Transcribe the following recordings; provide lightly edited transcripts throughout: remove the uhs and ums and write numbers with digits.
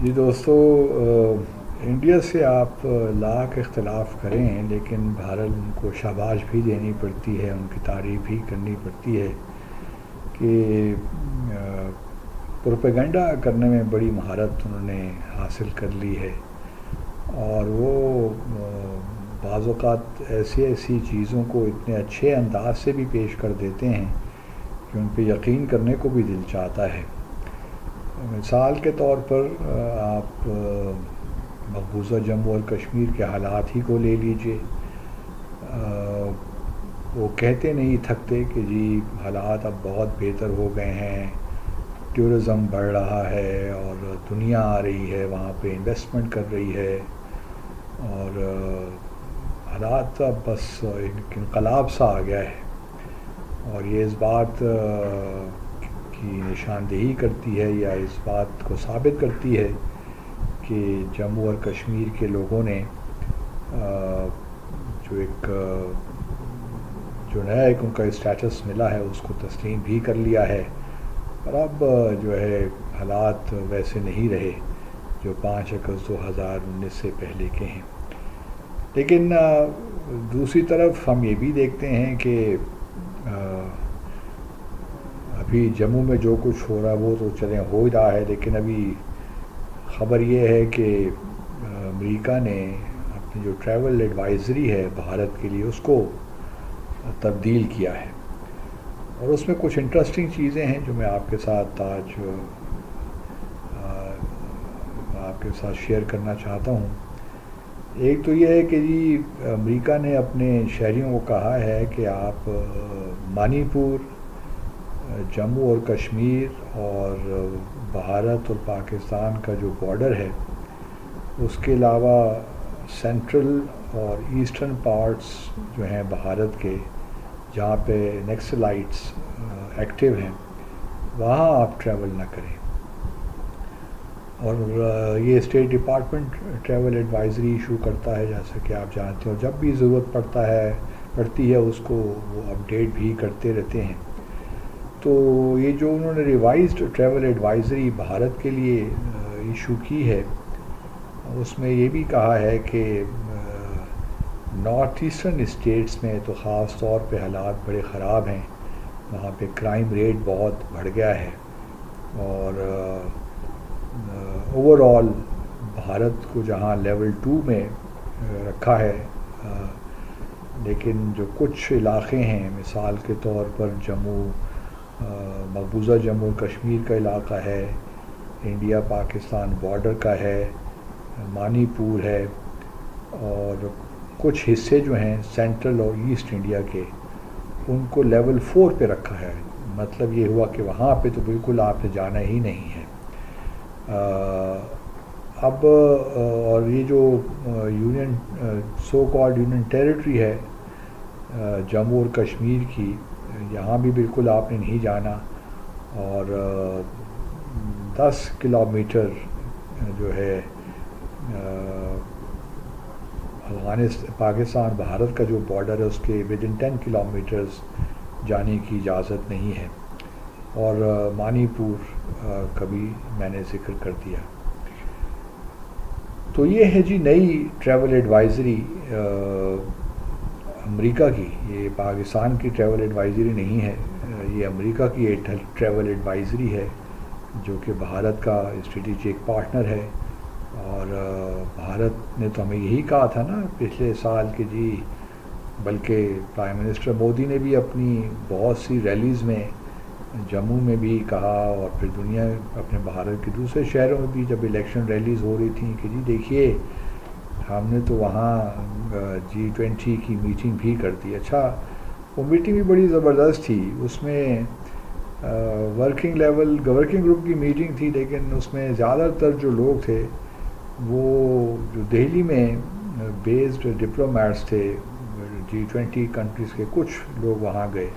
جی دوستو، انڈیا سے آپ لاکھ اختلاف کریں لیکن بہرحال ان کو شاباش بھی دینی پڑتی ہے، ان کی تعریف بھی کرنی پڑتی ہے کہ پروپیگنڈا کرنے میں بڑی مہارت انہوں نے حاصل کر لی ہے، اور وہ بعض اوقات ایسی چیزوں کو اتنے اچھے انداز سے بھی پیش کر دیتے ہیں کہ ان پہ یقین کرنے کو بھی دل چاہتا ہے۔ مثال کے طور پر آپ مقبوضہ جموں اور کشمیر کے حالات ہی کو لے لیجئے۔ وہ کہتے نہیں تھکتے کہ جی حالات اب بہت بہتر ہو گئے ہیں، ٹورزم بڑھ رہا ہے اور دنیا آ رہی ہے، وہاں پہ انویسٹمنٹ کر رہی ہے، اور حالات اب بس انقلاب سا آ گیا ہے۔ اور یہ اس بات کی نشاندہی کرتی ہے یا اس بات کو ثابت کرتی ہے کہ جموں اور کشمیر کے لوگوں نے جو نیا ایک ان کا اسٹیٹس ملا ہے اس کو تسلیم بھی کر لیا ہے، اور اب جو ہے حالات ویسے نہیں رہے جو 5 اگست 2019 سے پہلے کے ہیں۔ لیکن دوسری طرف ہم یہ بھی دیکھتے ہیں کہ ابھی جموں میں جو کچھ ہو رہا ہے وہ تو چلیں ہو ہی رہا ہے، لیکن ابھی خبر یہ ہے کہ امریکہ نے اپنی جو ٹریول ایڈوائزری ہے بھارت کے لیے اس کو تبدیل کیا ہے، اور اس میں کچھ انٹرسٹنگ چیزیں ہیں جو میں آپ کے ساتھ آج شیئر کرنا چاہتا ہوں۔ ایک تو یہ ہے کہ جی امریکہ نے اپنے شہریوں کو کہا ہے کہ آپ منی پور، جموں اور کشمیر اور بھارت اور پاکستان کا جو بارڈر ہے اس کے علاوہ سینٹرل اور ایسٹرن پارٹس جو ہیں بھارت کے، جہاں پہ نیکسلائٹس ایکٹیو ہیں، وہاں آپ ٹریول نہ کریں۔ اور یہ state department travel advisory issue کرتا ہے، جیسا کہ آپ جانتے ہو، جب بھی ضرورت پڑتی ہے اس کو وہ اپڈیٹ بھی کرتے رہتے ہیں۔ تو یہ جو انہوں نے ریوائزڈ ٹریول ایڈوائزری بھارت کے لیے ایشو کی ہے، اس میں یہ بھی کہا ہے کہ نارتھ ایسٹرن اسٹیٹس میں تو خاص طور پہ حالات بڑے خراب ہیں، وہاں پہ کرائم ریٹ بہت بڑھ گیا ہے، اور اوور آل بھارت کو جہاں لیول 2 میں رکھا ہے، لیکن جو کچھ علاقے ہیں، مثال کے طور پر مقبوضہ جموں کشمیر کا علاقہ ہے، انڈیا پاکستان بارڈر کا ہے، منی پور ہے، اور کچھ حصے جو ہیں سینٹرل اور ایسٹ انڈیا کے، ان کو لیول 4 پہ رکھا ہے۔ مطلب یہ ہوا کہ وہاں پہ تو بالکل آپ نے جانا ہی نہیں ہے۔ اب اور یہ جو union so called union territory ہے جموں اور کشمیر کی، یہاں بھی بالکل آپ نے نہیں جانا، اور 10 کلومیٹر جو ہے پاکستان بھارت کا جو بارڈر ہے اس کے ود ان 10 کلومیٹرز جانے کی اجازت نہیں ہے، اور منی پور کا بھی میں نے ذکر کر دیا۔ تو یہ ہے جی نئی ٹریول ایڈوائزری امریکہ کی، یہ پاکستان کی ٹریول ایڈوائزری نہیں ہے، یہ امریکہ کی ایک ٹریول ایڈوائزری ہے جو کہ بھارت کا اسٹریٹجک پارٹنر ہے۔ اور بھارت نے تو ہمیں یہی کہا تھا نا پچھلے سال کہ جی، بلکہ پرائم منسٹر مودی نے بھی اپنی بہت سی ریلیز میں جموں میں بھی کہا، اور پھر دنیا اپنے بھارت کے دوسرے شہروں میں بھی جب الیکشن ریلیز ہو رہی تھیں کہ جی دیکھیے ہم نے تو وہاں G20 کی میٹنگ بھی کر دی۔ اچھا، وہ میٹنگ بھی بڑی زبردست تھی، اس میں ورکنگ گروپ کی میٹنگ تھی، لیکن اس میں زیادہ تر جو لوگ تھے وہ جو دہلی میں بیسڈ ڈپلومیٹس تھے G20 کنٹریز کے، کچھ لوگ وہاں گئے،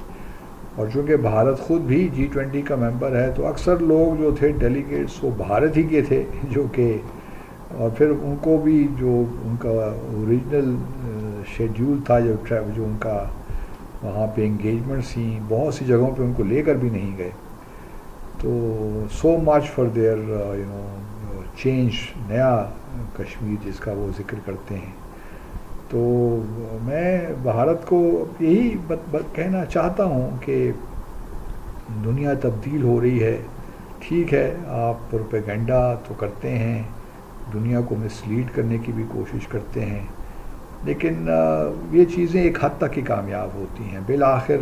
اور چونکہ بھارت خود بھی G20 کا ممبر ہے تو اکثر لوگ جو تھے ڈیلیگیٹس وہ بھارت ہی کے تھے، جو کہ اور پھر ان کو بھی جو ان کا اوریجنل شیڈیول تھا، جو ان کا وہاں پہ انگیجمنٹس تھیں، بہت سی جگہوں پہ ان کو لے کر بھی نہیں گئے۔ تو سو مچ فار دیئر چینج، نیا کشمیر جس کا وہ ذکر کرتے ہیں. تو میں بھارت کو یہی کہنا چاہتا ہوں کہ دنیا تبدیل ہو رہی ہے. ٹھیک ہے، آپ پروپیگنڈا تو کرتے ہیں، دنیا کو مسلیڈ کرنے کی بھی کوشش کرتے ہیں، لیکن یہ چیزیں ایک حد تک ہی کامیاب ہوتی ہیں. بالآخر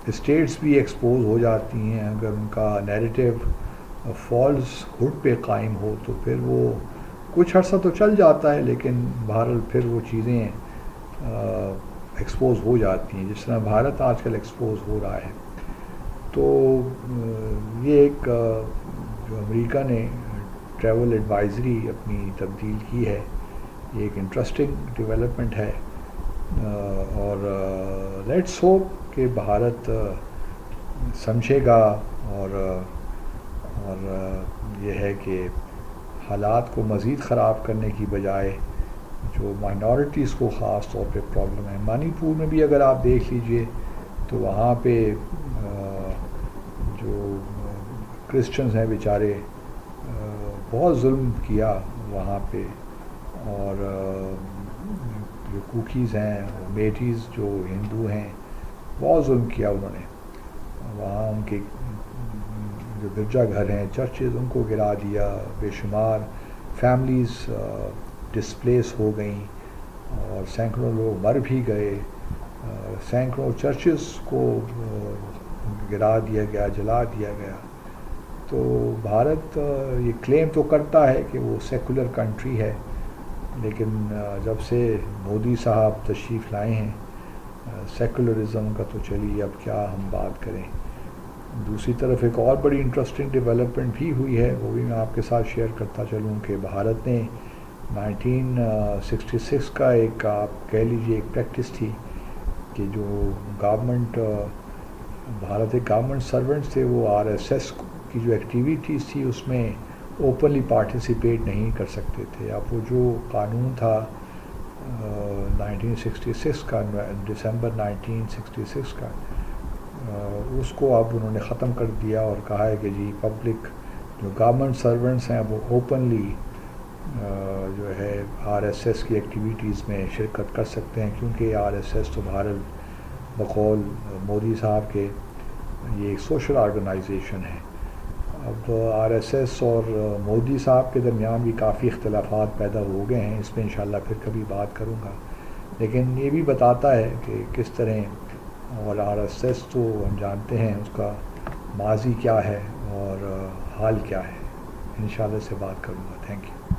اسٹیٹس بھی ایکسپوز ہو جاتی ہیں. اگر ان کا نیریٹو فالس ہڈ پہ قائم ہو تو پھر وہ کچھ عرصہ تو چل جاتا ہے، لیکن بہرحال پھر وہ چیزیں ایکسپوز ہو جاتی ہیں، جس طرح بھارت آج کل ایکسپوز ہو رہا ہے. تو یہ ایک جو امریکہ نے ٹریول ایڈوائزری اپنی تبدیل کی ہے، یہ ایک انٹرسٹنگ ڈیولپمنٹ ہے. اور لیٹس ہوپ کہ بھارت سمجھے گا اور یہ ہے کہ حالات کو مزید خراب کرنے کی بجائے جو مائنورٹیز کو خاص طور پہ پرابلم ہے. منی پور میں بھی اگر آپ دیکھ لیجئے تو وہاں پہ جو کرسچنز ہیں بیچارے بہت ظلم کیا وہاں پہ، اور جو کوکیز ہیں، میٹیز جو ہندو ہیں، بہت ظلم کیا انہوں نے. وہاں ان کے جو گرجا گھر ہیں، چرچز، ان کو گرا دیا. بے شمار فیملیز ڈسپلیس ہو گئیں اور سینکڑوں لوگ مر بھی گئے. سینکڑوں چرچز کو گرا دیا گیا، جلا دیا گیا. تو بھارت یہ کلیم تو کرتا ہے کہ وہ سیکولر کنٹری ہے، لیکن جب سے مودی صاحب تشریف لائے ہیں سیکولرزم کا تو چلیے اب کیا ہم بات کریں. دوسری طرف ایک اور بڑی انٹرسٹنگ ڈیولپمنٹ بھی ہوئی ہے، وہ بھی میں آپ کے ساتھ شیئر کرتا چلوں کہ بھارت نے 1966 کا ایک آپ کہہ لیجیے ایک پریکٹس تھی کہ جو گورنمنٹ بھارت ایک گورنمنٹ سرونٹس تھے، وہ RSS کی جو ایکٹیویٹیز تھی اس میں اوپنلی پارٹیسپیٹ نہیں کر سکتے تھے. اب وہ جو قانون تھا 1966 کا، دسمبر 1966 کا، اس کو اب انہوں نے ختم کر دیا اور کہا ہے کہ جی پبلک جو گورنمنٹ سرونٹس ہیں وہ اوپنلی جو ہے RSS کی ایکٹیویٹیز میں شرکت کر سکتے ہیں، کیونکہ RSS تو بھارت بقول مودی صاحب کے یہ ایک سوشل آرگنائزیشن ہے. اب RSS اور مودی صاحب کے درمیان بھی کافی اختلافات پیدا ہو گئے ہیں، اس پہ انشاءاللہ پھر کبھی بات کروں گا. لیکن یہ بھی بتاتا ہے کہ کس طرح، اور RSS تو ہم جانتے ہیں اس کا ماضی کیا ہے اور حال کیا ہے. انشاءاللہ سے بات کروں گا. Thank you.